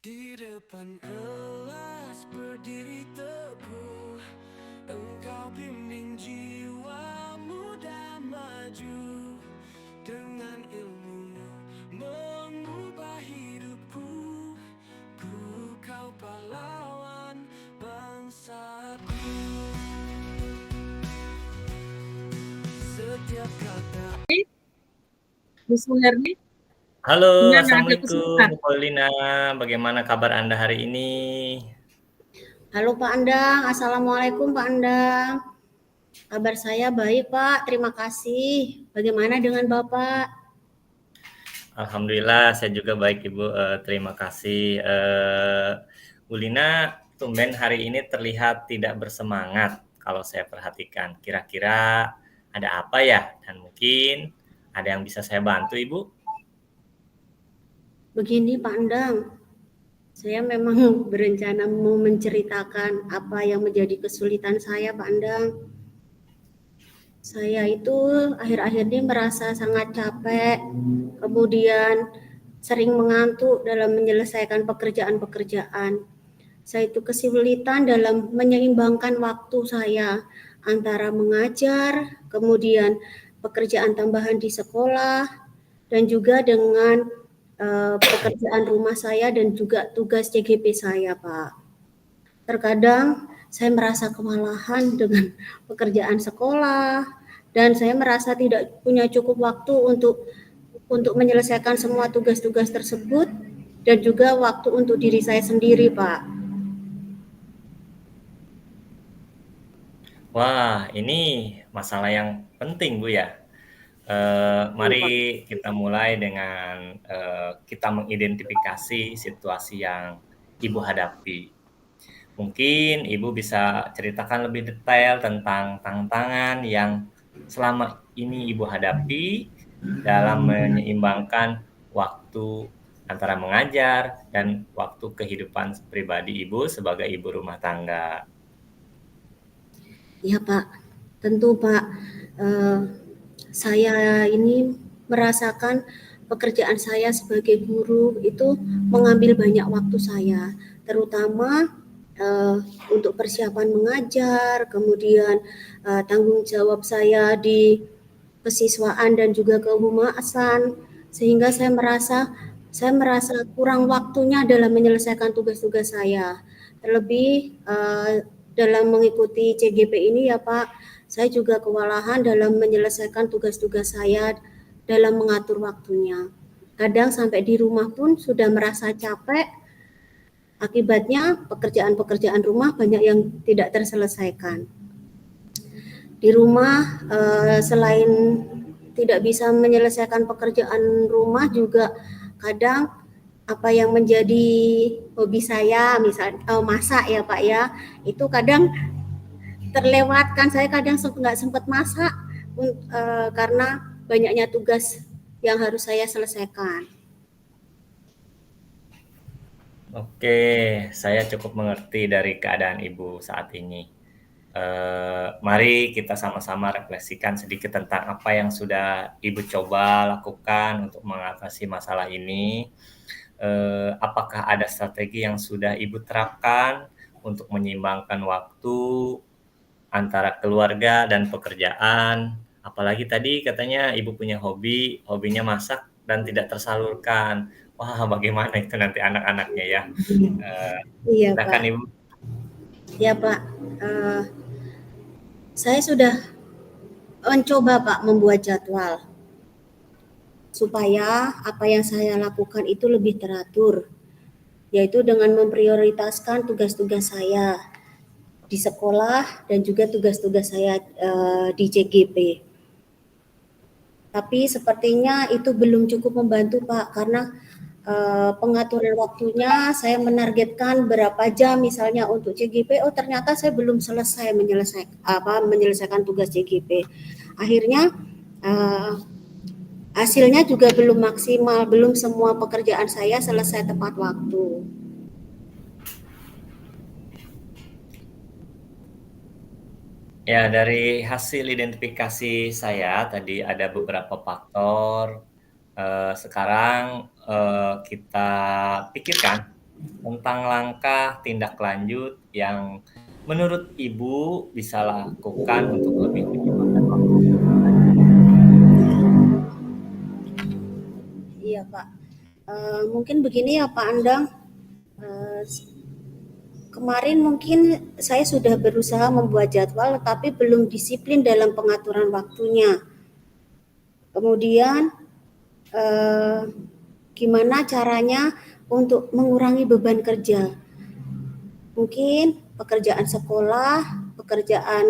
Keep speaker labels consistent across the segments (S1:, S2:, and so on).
S1: Di depan kelas berdiri teguh, engkau bimbing jiwa muda maju. Dengan ilmu mengubah hidupku, kau pahlawan bangsaku. Setiap kata
S2: Bu Suherni,
S1: Halo,
S2: gimana ada
S1: Assalamualaikum
S2: kesulitan?
S1: Bu Paulina. Bagaimana kabar Anda hari ini?
S3: Halo Pak Andang, Assalamualaikum Pak Andang. Kabar saya baik Pak, terima kasih. Bagaimana dengan Bapak?
S1: Alhamdulillah, saya juga baik Ibu. Terima kasih. Bu Lina, tumben hari ini terlihat tidak bersemangat kalau saya perhatikan. Kira-kira ada apa ya? Dan mungkin ada yang bisa saya bantu Ibu?
S3: Begini Pak Andang, saya memang berencana mau menceritakan apa yang menjadi kesulitan saya Pak Andang. Saya itu akhir-akhir ini merasa sangat capek, kemudian sering mengantuk dalam menyelesaikan pekerjaan-pekerjaan. Saya itu kesulitan dalam menyeimbangkan waktu saya antara mengajar, kemudian pekerjaan tambahan di sekolah, dan juga dengan pekerjaan rumah saya dan juga tugas CGP saya, Pak. Terkadang saya merasa kewalahan dengan pekerjaan sekolah, dan saya merasa tidak punya cukup waktu untuk menyelesaikan semua tugas-tugas tersebut, dan juga waktu untuk diri saya sendiri, Pak.
S1: Wah, ini masalah yang penting Bu ya.
S3: Betul, Pak.
S1: Mari kita mulai dengan kita mengidentifikasi situasi yang Ibu hadapi. Mungkin Ibu bisa ceritakan lebih detail tentang tantangan yang selama ini Ibu hadapi dalam menyeimbangkan waktu antara mengajar dan waktu kehidupan pribadi Ibu sebagai ibu rumah tangga.
S3: Iya Pak, tentu Pak. Saya ini merasakan pekerjaan saya sebagai guru itu mengambil banyak waktu saya, terutama untuk persiapan mengajar, kemudian tanggung jawab saya di kesiswaan dan juga kehumasan, sehingga saya merasa kurang waktunya dalam menyelesaikan tugas-tugas saya. Terlebih dalam mengikuti CGP ini ya Pak, saya juga kewalahan dalam menyelesaikan tugas-tugas saya dalam mengatur waktunya. Kadang sampai di rumah pun sudah merasa capek, akibatnya pekerjaan-pekerjaan rumah banyak yang tidak terselesaikan. Di rumah selain tidak bisa menyelesaikan pekerjaan rumah, juga kadang apa yang menjadi hobi saya, misal masak ya Pak ya, itu kadang terlewatkan. Saya kadang nggak sempat masak karena banyaknya tugas yang harus saya selesaikan.
S1: Oke, saya cukup mengerti dari keadaan Ibu saat ini. Mari kita sama-sama refleksikan sedikit tentang apa yang sudah Ibu coba lakukan untuk mengatasi masalah ini. Apakah ada strategi yang sudah Ibu terapkan untuk menyeimbangkan waktu antara keluarga dan pekerjaan? Apalagi tadi katanya Ibu punya hobinya masak dan tidak tersalurkan. Wah, bagaimana itu nanti anak-anaknya ya?
S3: Iya
S1: Silakan
S3: Pak.
S1: Ibu.
S3: Ya Pak, saya sudah mencoba Pak membuat jadwal supaya apa yang saya lakukan itu lebih teratur, yaitu dengan memprioritaskan tugas-tugas saya di sekolah dan juga tugas-tugas saya di CGP. Tapi sepertinya itu belum cukup membantu Pak, karena pengaturan waktunya saya menargetkan berapa jam misalnya untuk CGP, oh ternyata saya belum selesai menyelesaikan tugas CGP. Akhirnya hasilnya juga belum maksimal, belum semua pekerjaan saya selesai tepat waktu.
S1: Ya, dari hasil identifikasi saya tadi ada beberapa faktor. Sekarang kita pikirkan tentang langkah tindak lanjut yang menurut Ibu bisa lakukan untuk lebih menyeimbangkan waktu.
S3: Iya Pak. Mungkin begini ya Pak Andang. Eh, Kemarin mungkin saya sudah berusaha membuat jadwal, tapi belum disiplin dalam pengaturan waktunya. Kemudian gimana caranya untuk mengurangi beban kerja? Mungkin pekerjaan sekolah, pekerjaan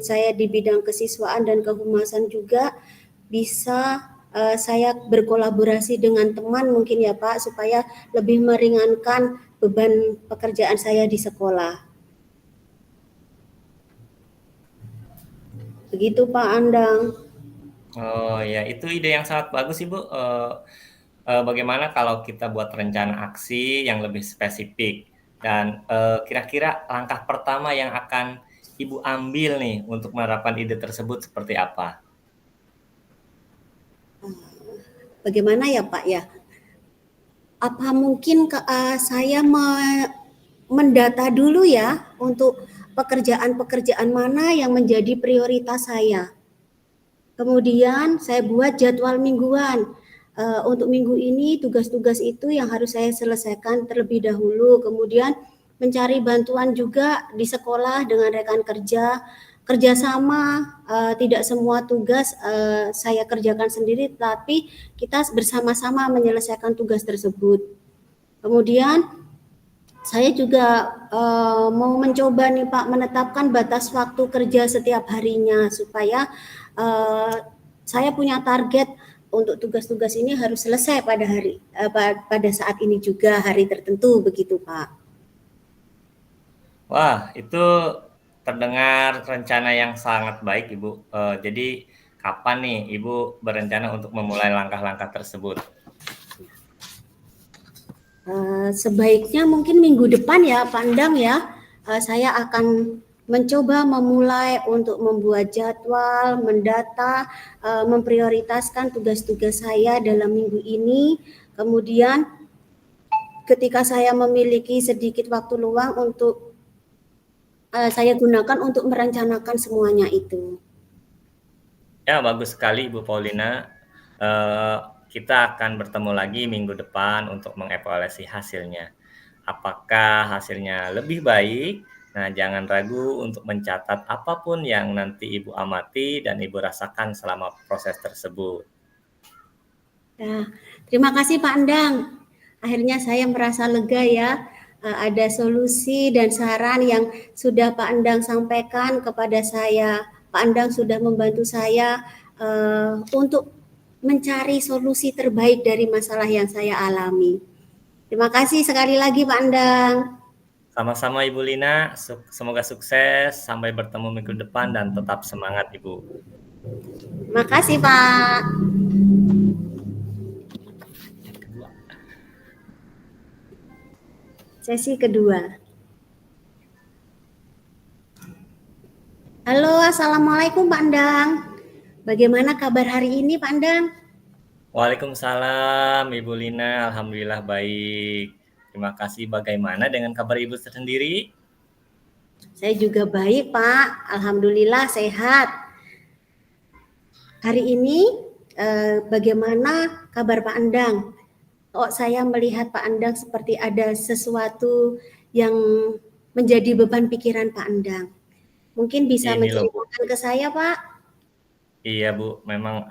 S3: saya di bidang kesiswaan dan kehumasan juga bisa saya berkolaborasi dengan teman mungkin ya Pak, supaya lebih meringankan beban pekerjaan saya di sekolah. Begitu Pak Andang.
S1: Oh ya, itu ide yang sangat bagus Ibu. Bagaimana kalau kita buat rencana aksi yang lebih spesifik dan kira-kira langkah pertama yang akan Ibu ambil nih untuk menerapkan ide tersebut seperti apa?
S3: Bagaimana ya Pak ya? Apa mungkin saya mendata dulu ya untuk pekerjaan-pekerjaan mana yang menjadi prioritas saya. Kemudian saya buat jadwal mingguan. Untuk minggu ini tugas-tugas itu yang harus saya selesaikan terlebih dahulu. Kemudian mencari bantuan juga di sekolah dengan rekan kerja. Kerjasama, tidak semua tugas saya kerjakan sendiri, tapi kita bersama-sama menyelesaikan tugas tersebut. Kemudian saya juga mau mencoba nih Pak menetapkan batas waktu kerja setiap harinya supaya saya punya target untuk tugas-tugas ini harus selesai pada saat ini juga hari tertentu begitu Pak.
S1: Wah, itu terdengar rencana yang sangat baik, Ibu. Jadi, kapan nih Ibu berencana untuk memulai langkah-langkah tersebut?
S3: Sebaiknya mungkin minggu depan ya, Pandang ya. Saya akan mencoba memulai untuk membuat jadwal, mendata, memprioritaskan tugas-tugas saya dalam minggu ini. Kemudian ketika saya memiliki sedikit waktu luang untuk saya gunakan untuk merencanakan semuanya itu.
S1: Ya, bagus sekali Ibu Paulina. Kita akan bertemu lagi minggu depan untuk mengevaluasi hasilnya. Apakah hasilnya lebih baik? Nah, jangan ragu untuk mencatat apapun yang nanti Ibu amati dan Ibu rasakan selama proses tersebut.
S3: Nah, terima kasih Pak Andang. Akhirnya saya merasa lega ya. Ada solusi dan saran yang sudah Pak Andang sampaikan kepada saya. Pak Andang sudah membantu saya untuk mencari solusi terbaik dari masalah yang saya alami. Terima kasih sekali lagi Pak Andang.
S1: Sama-sama Ibu Lina, semoga sukses, sampai bertemu minggu depan dan tetap semangat Ibu.
S3: Terima kasih Pak. Sesi kedua. Halo, Assalamualaikum Pak Andang. Bagaimana kabar hari ini Pak Andang?
S1: Waalaikumsalam Ibu Lina, Alhamdulillah baik. Terima kasih. Bagaimana dengan kabar Ibu sendiri?
S3: Saya juga baik Pak, Alhamdulillah sehat. Hari ini bagaimana kabar Pak Andang? Kok saya melihat Pak Andang seperti ada sesuatu yang menjadi beban pikiran Pak Andang. Mungkin bisa menceritakan ke saya Pak?
S1: Iya Bu, memang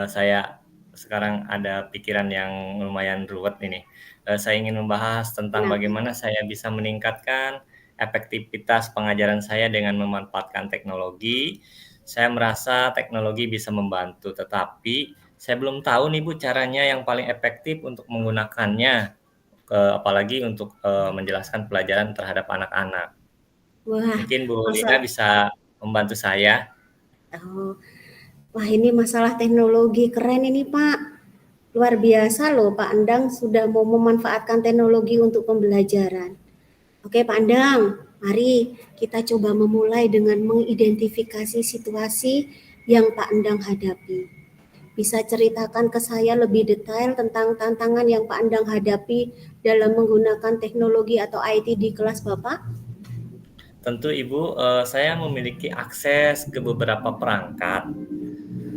S1: saya sekarang ada pikiran yang lumayan ruwet ini. Saya ingin membahas tentang bagaimana saya bisa meningkatkan efektivitas pengajaran saya dengan memanfaatkan teknologi. Saya merasa teknologi bisa membantu, tetapi saya belum tahu nih Bu caranya yang paling efektif untuk menggunakannya, apalagi untuk menjelaskan pelajaran terhadap anak-anak. Mungkin Bu Lina bisa membantu saya.
S3: Wah ini masalah teknologi keren ini Pak. Luar biasa loh Pak Andang sudah mau memanfaatkan teknologi untuk pembelajaran. Oke Pak Andang, mari kita coba memulai dengan mengidentifikasi situasi yang Pak Andang hadapi. Bisa ceritakan ke saya lebih detail tentang tantangan yang Pak Andang hadapi dalam menggunakan teknologi atau IT di kelas Bapak?
S1: Tentu Ibu, saya memiliki akses ke beberapa perangkat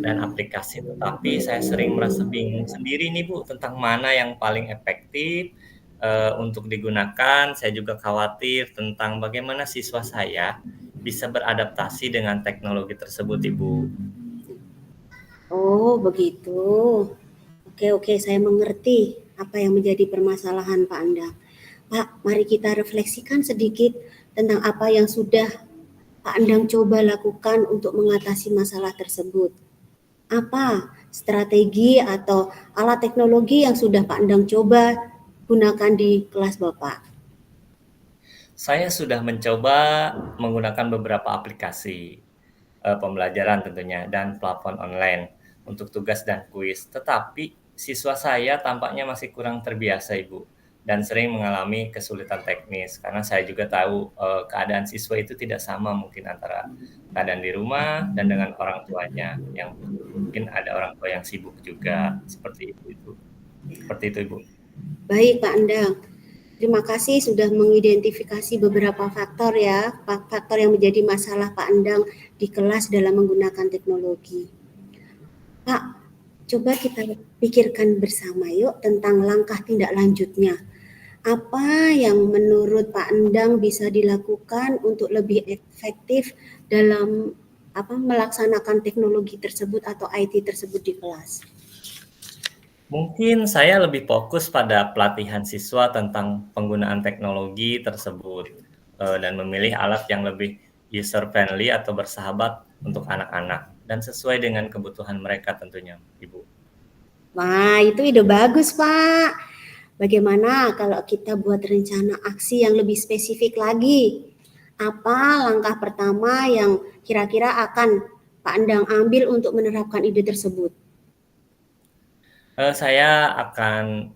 S1: dan aplikasi, tetapi saya sering merasa bingung sendiri nih Bu, tentang mana yang paling efektif, untuk digunakan. Saya juga khawatir tentang bagaimana siswa saya bisa beradaptasi dengan teknologi tersebut, Ibu.
S3: Oh, begitu. Oke, saya mengerti apa yang menjadi permasalahan Pak Andang. Pak, mari kita refleksikan sedikit tentang apa yang sudah Pak Andang coba lakukan untuk mengatasi masalah tersebut. Apa strategi atau alat teknologi yang sudah Pak Andang coba gunakan di kelas Bapak?
S1: Saya sudah mencoba menggunakan beberapa aplikasi, pembelajaran tentunya dan platform online untuk tugas dan kuis, tetapi siswa saya tampaknya masih kurang terbiasa, Ibu, dan sering mengalami kesulitan teknis karena saya juga tahu, keadaan siswa itu tidak sama mungkin antara keadaan di rumah dan dengan orang tuanya yang mungkin ada orang tua yang sibuk juga, seperti itu, Ibu. Seperti itu, Ibu.
S3: Baik Pak Andang, terima kasih sudah mengidentifikasi beberapa faktor ya, faktor yang menjadi masalah Pak Andang di kelas dalam menggunakan teknologi. Pak, coba kita pikirkan bersama yuk tentang langkah tindak lanjutnya. Apa yang menurut Pak Endang bisa dilakukan untuk lebih efektif dalam melaksanakan teknologi tersebut atau IT tersebut di kelas?
S1: Mungkin saya lebih fokus pada pelatihan siswa tentang penggunaan teknologi tersebut, dan memilih alat yang lebih user friendly atau bersahabat untuk anak-anak dan sesuai dengan kebutuhan mereka tentunya, Ibu.
S3: Wah, itu ide bagus, Pak. Bagaimana kalau kita buat rencana aksi yang lebih spesifik lagi? Apa langkah pertama yang kira-kira akan Pak Endang ambil untuk menerapkan ide tersebut?
S1: Saya akan,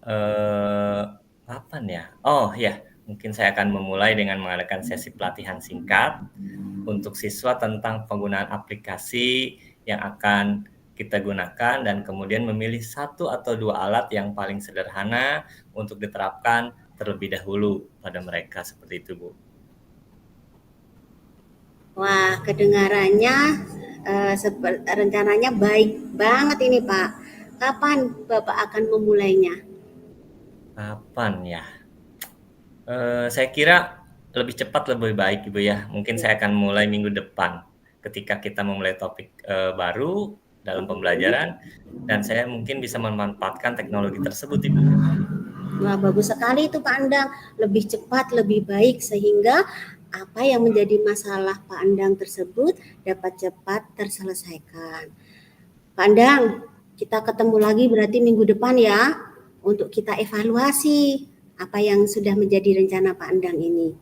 S1: kapan ya? Oh ya, mungkin saya akan memulai dengan mengadakan sesi pelatihan singkat untuk siswa tentang penggunaan aplikasi yang akan kita gunakan dan kemudian memilih satu atau 2 alat yang paling sederhana untuk diterapkan terlebih dahulu pada mereka, seperti itu, Bu.
S3: Wah, kedengarannya rencananya baik banget ini, Pak. Kapan Bapak akan memulainya?
S1: Kapan ya? Saya kira lebih cepat lebih baik, Ibu, ya. Mungkin saya akan mulai minggu depan ketika kita memulai topik, baru dalam pembelajaran dan saya mungkin bisa memanfaatkan teknologi tersebut, Ibu.
S3: Wah, bagus sekali itu Pak Andang. Lebih cepat, lebih baik sehingga apa yang menjadi masalah Pak Andang tersebut dapat cepat terselesaikan. Pak Andang, kita ketemu lagi berarti minggu depan ya untuk kita evaluasi apa yang sudah menjadi rencana Pak Andang ini.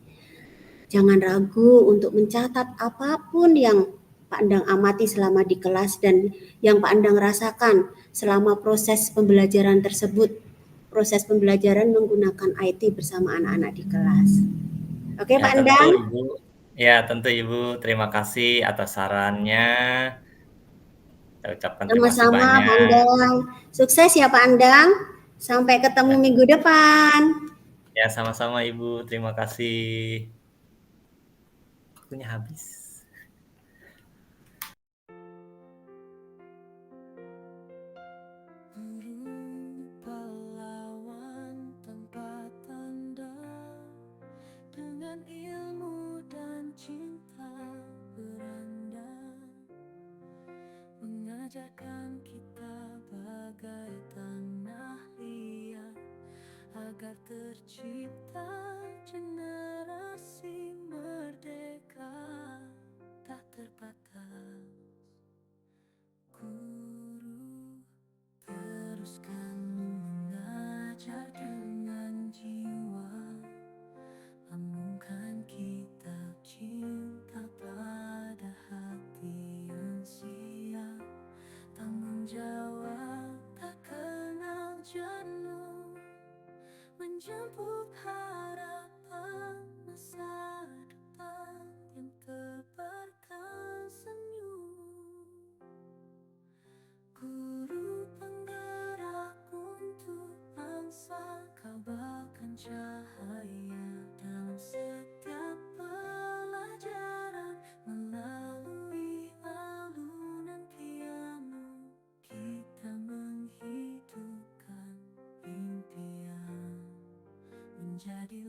S3: Jangan ragu untuk mencatat apapun yang Pak Andang amati selama di kelas dan yang Pak Andang rasakan selama proses pembelajaran tersebut, proses pembelajaran menggunakan IT bersama anak-anak di kelas. Oke,
S1: Ya
S3: Pak
S1: tentu,
S3: Andang?
S1: Ibu. Ya tentu, Ibu. Terima kasih atas sarannya. Saya ucapkan terima kasih
S3: Sama-sama, Pak
S1: banyak.
S3: Andang. Sukses ya, Pak Andang. Sampai ketemu
S1: Ya,
S3: minggu depan.
S1: ya sama-sama, Ibu. Terima kasih. Waktunya habis.
S4: Burung pahlawan tanpa tanda, dengan ilmu dan cinta berandang, mengajarkan kita bagai tanah liat agar tercipta generasi merdeka tak terbatas. Guru, teruskan mengajar dengan jiwa, lambungkan kitab cinta pada hati yang siap. Tanggung jawab tak kenal jenuh, menjemput hari menjadi